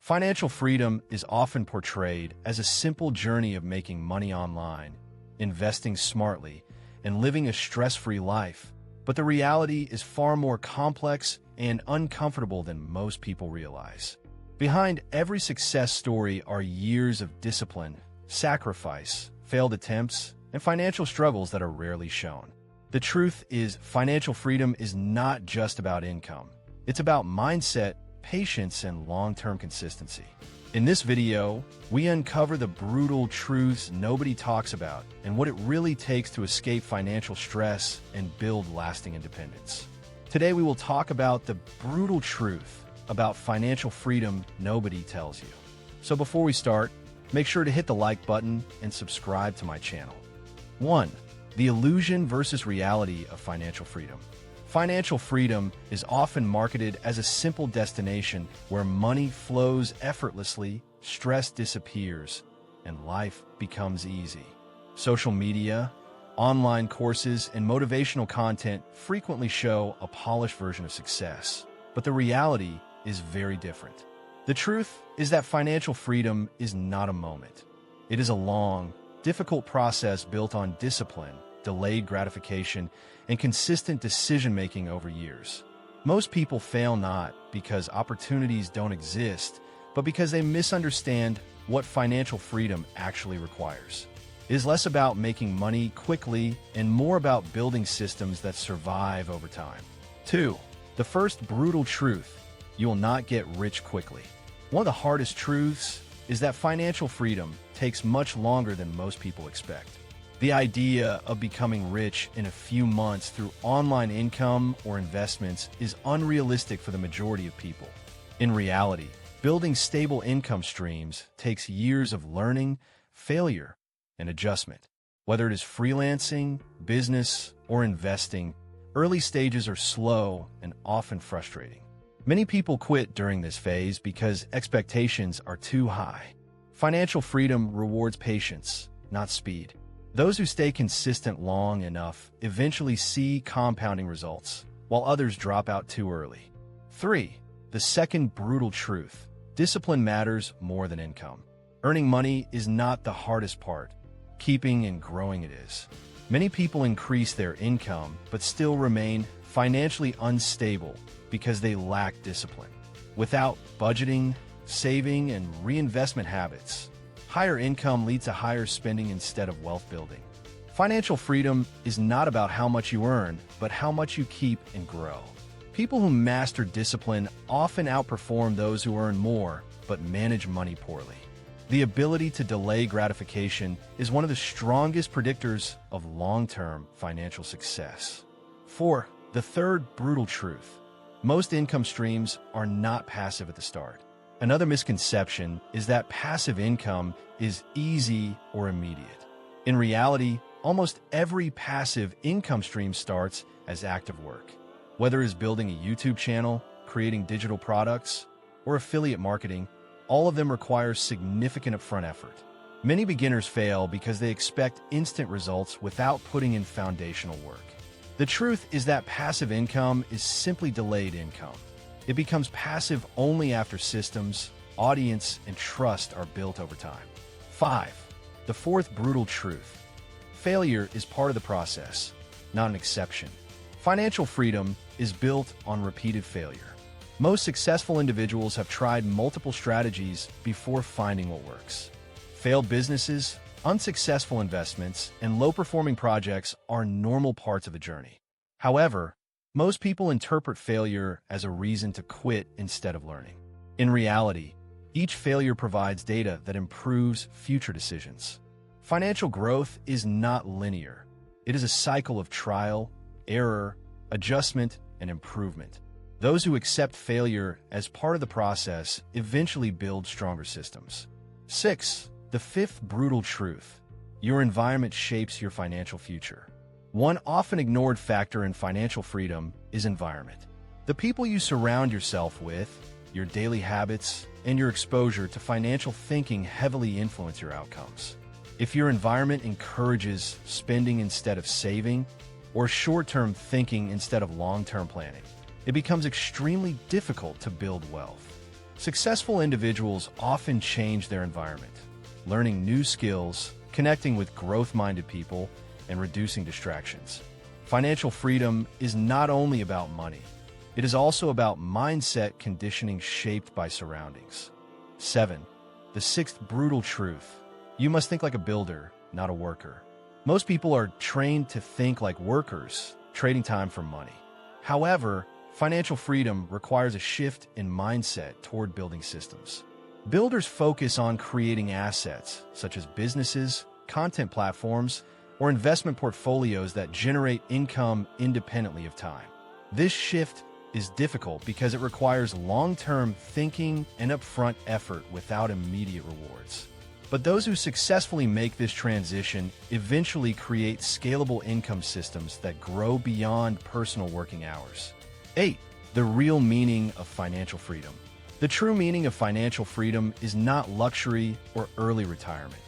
Financial freedom is often portrayed as a simple journey of making money online, investing smartly, and living a stress-free life. But the reality is far more complex and uncomfortable than most people realize. Behind every success story are years of discipline, sacrifice, failed attempts, and financial struggles that are rarely shown. The truth is, financial freedom is not just about income. It's about mindset, patience, and long-term consistency. In this video, we uncover the brutal truths nobody talks about and what it really takes to escape financial stress and build lasting independence. Today, we will talk about the brutal truth about financial freedom nobody tells you. So before we start, make sure to hit the like button and subscribe to my channel. 1. The illusion versus reality of financial freedom. Financial freedom is often marketed as a simple destination where money flows effortlessly, stress disappears, and life becomes easy. Social media, online courses, and motivational content frequently show a polished version of success, but the reality is very different. The truth is that financial freedom is not a moment. It is a long, difficult process built on discipline, delayed gratification, and consistent decision-making over years. Most people fail not because opportunities don't exist, but because they misunderstand what financial freedom actually requires. It is less about making money quickly and more about building systems that survive over time. 2. The first brutal truth: you will not get rich quickly. One of the hardest truths is that financial freedom takes much longer than most people expect. The idea of becoming rich in a few months through online income or investments is unrealistic for the majority of people. In reality, building stable income streams takes years of learning, failure, and adjustment. Whether it is freelancing, business, or investing, early stages are slow and often frustrating. Many people quit during this phase because expectations are too high. Financial freedom rewards patience, not speed. Those who stay consistent long enough eventually see compounding results, while others drop out too early. 3. The second brutal truth: discipline matters more than income. Earning money is not the hardest part. Keeping and growing it is. Many people increase their income but still remain financially unstable because they lack discipline. Without budgeting, saving, and reinvestment habits, higher income leads to higher spending instead of wealth building. Financial freedom is not about how much you earn, but how much you keep and grow. People who master discipline often outperform those who earn more but manage money poorly. The ability to delay gratification is one of the strongest predictors of long-term financial success. 4. The third brutal truth: most income streams are not passive at the start. Another misconception is that passive income is easy or immediate. In reality, almost every passive income stream starts as active work. Whether it's building a YouTube channel, creating digital products, or affiliate marketing, all of them require significant upfront effort. Many beginners fail because they expect instant results without putting in foundational work. The truth is that passive income is simply delayed income. It becomes passive only after systems, audience, and trust are built over time. 5. The fourth brutal truth: failure is part of the process, not an exception. Financial freedom is built on repeated failure. Most successful individuals have tried multiple strategies before finding what works. Failed businesses, unsuccessful investments, and low-performing projects are normal parts of the journey. However, most people interpret failure as a reason to quit instead of learning. In reality, each failure provides data that improves future decisions. Financial growth is not linear. It is a cycle of trial, error, adjustment, and improvement. Those who accept failure as part of the process eventually build stronger systems. 6. The fifth brutal truth: your environment shapes your financial future. One often ignored factor in financial freedom is environment. The people you surround yourself with, your daily habits, and your exposure to financial thinking heavily influence your outcomes. If your environment encourages spending instead of saving, or short-term thinking instead of long-term planning, it becomes extremely difficult to build wealth. Successful individuals often change their environment, learning new skills, connecting with growth-minded people, and reducing distractions. Financial freedom is not only about money, it is also about mindset conditioning shaped by surroundings. 7. The sixth brutal truth. You must think like a builder, not a worker. Most people are trained to think like workers, trading time for money. However, financial freedom requires a shift in mindset toward building systems. Builders focus on creating assets, such as businesses, content platforms, or investment portfolios that generate income independently of time. This shift is difficult because it requires long-term thinking and upfront effort without immediate rewards. But those who successfully make this transition eventually create scalable income systems that grow beyond personal working hours. 8. The real meaning of financial freedom. The true meaning of financial freedom is not luxury or early retirement.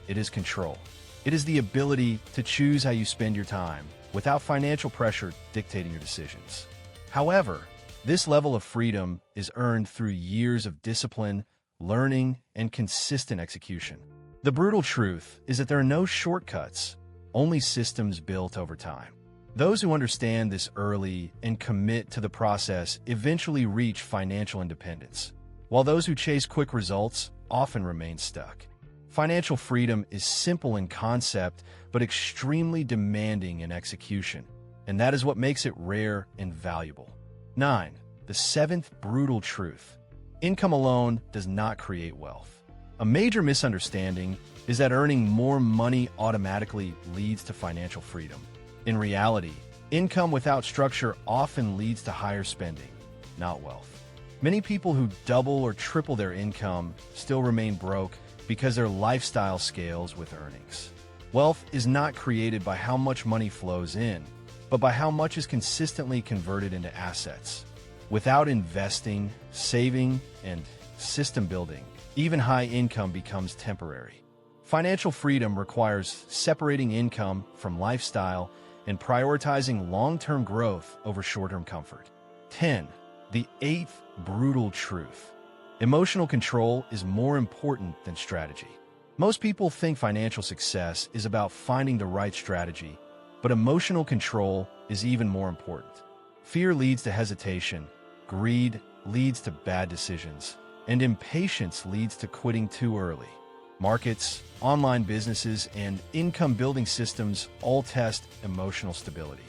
It is control. It is the ability to choose how you spend your time without financial pressure dictating your decisions. However, this level of freedom is earned through years of discipline, learning, and consistent execution. The brutal truth is that there are no shortcuts, only systems built over time. Those who understand this early and commit to the process eventually reach financial independence, while those who chase quick results often remain stuck. Financial freedom is simple in concept, but extremely demanding in execution, and that is what makes it rare and valuable. 9. The seventh brutal truth. Income alone does not create wealth. A major misunderstanding is that earning more money automatically leads to financial freedom. In reality, income without structure often leads to higher spending, not wealth. Many people who double or triple their income still remain broke because their lifestyle scales with earnings. Wealth is not created by how much money flows in, but by how much is consistently converted into assets. Without investing, saving, and system building, even high income becomes temporary. Financial freedom requires separating income from lifestyle and prioritizing long-term growth over short-term comfort. 10. The eighth brutal truth. Emotional control is more important than strategy. Most people think financial success is about finding the right strategy, but emotional control is even more important. Fear leads to hesitation, greed leads to bad decisions, and impatience leads to quitting too early. Markets, online businesses, and income-building systems all test emotional stability.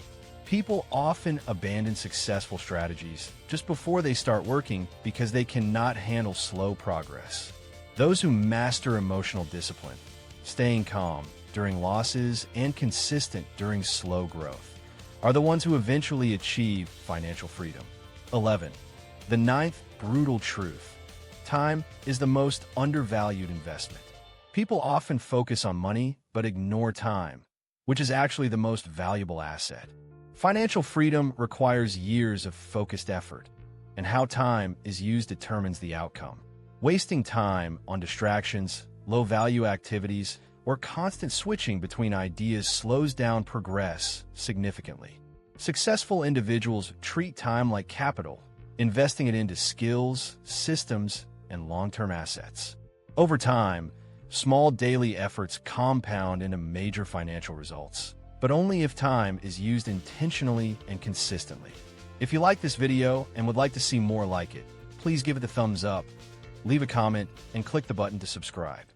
People often abandon successful strategies just before they start working because they cannot handle slow progress. Those who master emotional discipline, staying calm during losses and consistent during slow growth, are the ones who eventually achieve financial freedom. 11. The ninth brutal truth. Time is the most undervalued investment. People often focus on money but ignore time, which is actually the most valuable asset. Financial freedom requires years of focused effort, and how time is used determines the outcome. Wasting time on distractions, low-value activities, or constant switching between ideas slows down progress significantly. Successful individuals treat time like capital, investing it into skills, systems, and long-term assets. Over time, small daily efforts compound into major financial results, but only if time is used intentionally and consistently. If you like this video and would like to see more like it, please give it a thumbs up, leave a comment, and click the button to subscribe.